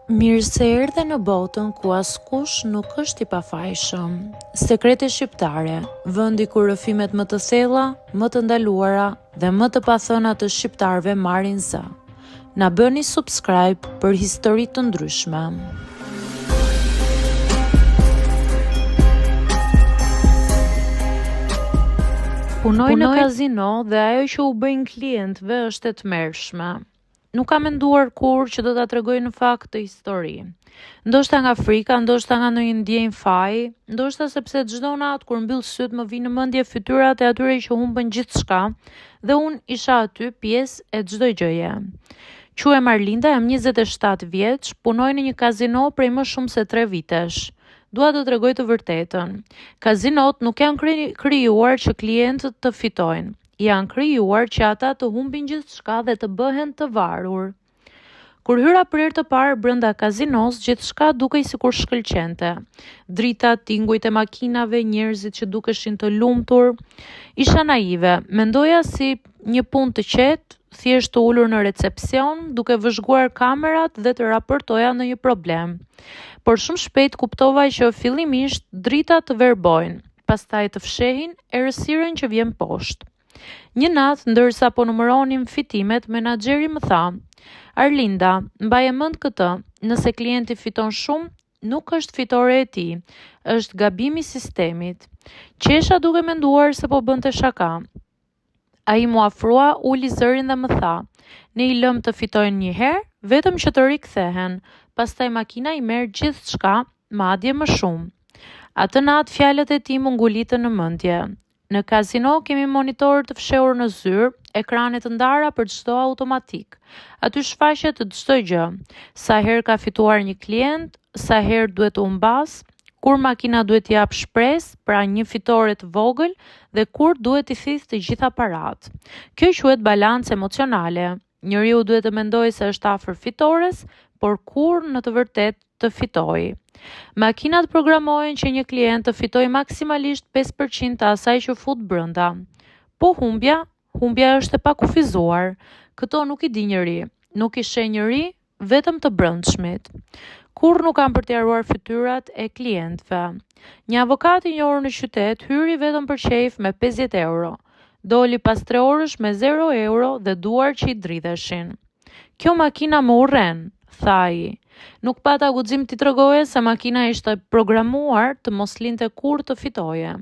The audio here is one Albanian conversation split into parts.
Mirë se erdhe në botën ku askush nuk është i pafajshëm. Sekrete shqiptare, vendi ku rrëfimet më të thella, më të ndaluara dhe më të pathëna të shqiptarëve marrin zë. Na bëni subscribe për histori të ndryshme. Punoj në kazino dhe ajo që u bëjnë klientëve është e tmerrshme. Nuk kam menduar kur që do ta tregoj në fakt të histori. Ndoshta nga frika, ndoshta nga ndonjë ndjenjë faji, ndoshta sepse çdo natë kur mbyll syt më vinë në mendje fytyrat e atyre që humbën gjithçka dhe unë isha aty pjesë e çdo gjëje. Quhem Arlinda, jam 27 vjeç, punoj në një kazino prej më shumë se 3 vitesh. Dua të tregoj të vërtetën. Kazinot nuk janë krijuar që klientët të fitojnë. Janë krijuar që ata të humbin gjithçka dhe të bëhen të varur. Kur hyra për herë të parë brenda kazinos, gjithçka dukej sikur shkëlqente. Drita, tingujt e makinave, njerëzit që dukeshin të lumtur. Isha naive, mendoja si një punë të qetë, thjesht të ulur në recepcion, duke vëzhguar kamerat dhe të raportoja ndonjë problem. Por shumë shpejt kuptova që fillimisht drita të verbojnë, pastaj të fshehin errësirën që vjen poshtë. Një natë, ndërsa po numëronim fitimet, menaxheri më tha: "Arlinda, mbaje mend këtë, nëse klienti fiton shumë, nuk është fitore e tij, është gabimi i sistemit." Qesha duke menduar se po bënte shaka. Ai mu afrua, uli zërin dhe më tha: "Ne i lëm të fitojnë një herë, vetëm që të rikthehen, pastaj makina i merr gjithçka, madje më shumë." Atë natë fjalët e tij më ngulitën në mendje. Në kazino kemi monitor të fshehur në zyrë, ekrane të ndara për çdo automatik. Aty shfaqet çdo gjë. Sa herë ka fituar një klient, sa herë duhet u mbas, kur makina duhet t'i jap shpresë, pra një fitore të vogël, dhe kur duhet t'i thithë të gjitha parat. Kjo quhet balancë emocionale. Njeriu duhet të mendojë se është afër fitores, por kur në të vërtetë të fitojë. Makinat programohen që një klient të fitojë maksimalisht 5% të asaj që fut brenda. Po humbja është e pakufizuar. Këto nuk i di njëri, nuk i sheh njëri, vetëm të brendshmit. Kur nuk kam për t'i haruar fytyrat e klientëve. Një avokat i njohur në qytet hyri vetëm për qejf me 50 euro. Doli pas 3 orësh me 0 euro dhe duar që i dridheshin. "Kjo makina më urren", tha ai. Nuk pata guxim t'i tregoje se makina ishte programuar të mos linte kur të fitoje.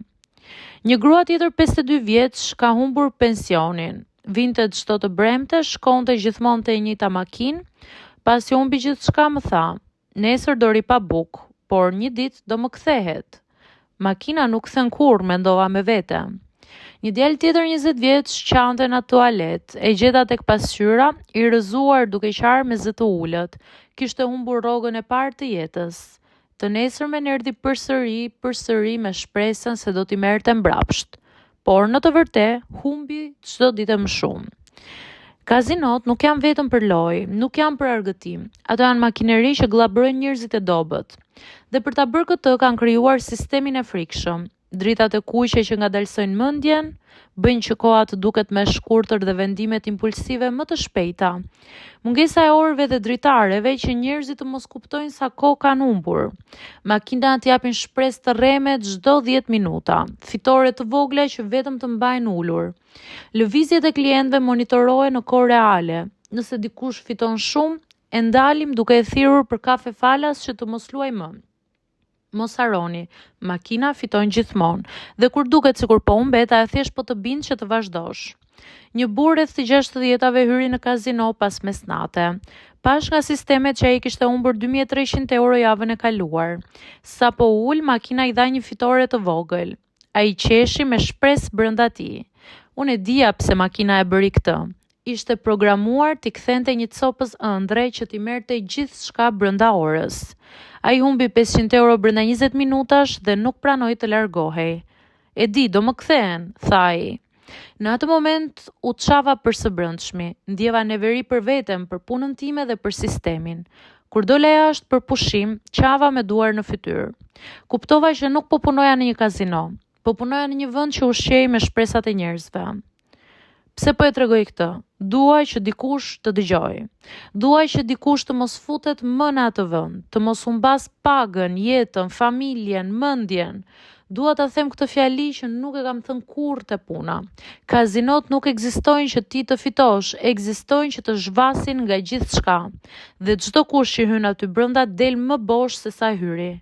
Një grua tjetër 52 vjeç ka humbur pensionin. Vinte çdo të bremte, shkonte gjithmonë te e njëjta makinë, pasi humbi gjithçka më tha: "Nesër do ri pa bukë, por një ditë do më kthehet." Makina nuk kthen kurrë, mendova me vete. Një djalë tjetër 20 vjeç qante në tualet, e gjeta tek pasqyra, i rrëzuar duke qarë me zë të ulët. Kishte humbur rrogën e parë të jetës. Të nesërmen erdhi përsëri me shpresën se do t'i merrte mbrapsht. Por në të vërtetë humbi çdo ditë më shumë. Kazinot nuk janë vetëm për lojë, nuk janë për argëtim. Ato janë makineri që glabrojnë njerëzit e dobët. Dhe për ta bërë këtë kanë krijuar sistemin e frikshëm. Dritat e kuqe që ngadalsojnë mendjen, bëjnë që koha të duket më e shkurtër dhe vendimet impulsive më të shpejta. Mungesa e orëve dhe dritareve që njerëzit të mos kuptojnë sa kohë kanë humbur. Makinat japin shpresë të rreme çdo 10 minuta, fitore të vogla që vetëm të mbajnë ulur. Lëvizjet e klientëve monitorohen në kohë reale. Nëse dikush fiton shumë, e ndalim duke e thirrur për kafe falas që të mos luaj më. Mos harroni, makina fiton gjithmonë, dhe kur duket sikur po humbet, ajo thjesht po të bindë që të vazhdosh. Një burr rreth të 60-tave hyri në kazino pas mesnate. Pash nga sistemet që ai kishte humbur 2300 euro javën e kaluar. Sa po ul, makina i dha një fitore të vogël. Ai qeshi me shpresë brenda tij. Unë e dija pse makina e bëri këtë. Ishte programuar t'i kthente një copës ëndre që t'i merrte gjithçka brenda orës. Ai humbi 500 euro brenda 20 minutash dhe nuk pranoi të largohej. "E di, do më kthehen", tha ai. Në atë moment u çava për së brendshmi, ndjeva neveri për veten, për punën time dhe për sistemin. Kur dola jashtë për pushim, qava me duar në fytyrë. Kuptova që nuk po punoja në një kazino, po punoja në një vend që ushqej me shpresat e njerëzve. Pse po e tregoj këtë? Duaj që dikush të dëgjoj. Duaj që dikush të mos futet më në atë vend, të mos humbas pagën, jetën, familjen, mendjen. Dua ta them këtë fjali që nuk e kam thënë kurrë te puna. Kazinot nuk ekzistojnë që ti të fitosh, ekzistojnë që të zhvasin nga gjithçka. Dhe çdo kush që hyn aty brenda del më bosh se sa hyri.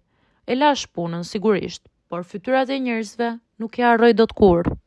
E lash punën sigurisht, por fytyrat e njerëzve nuk e harroj dot kurrë.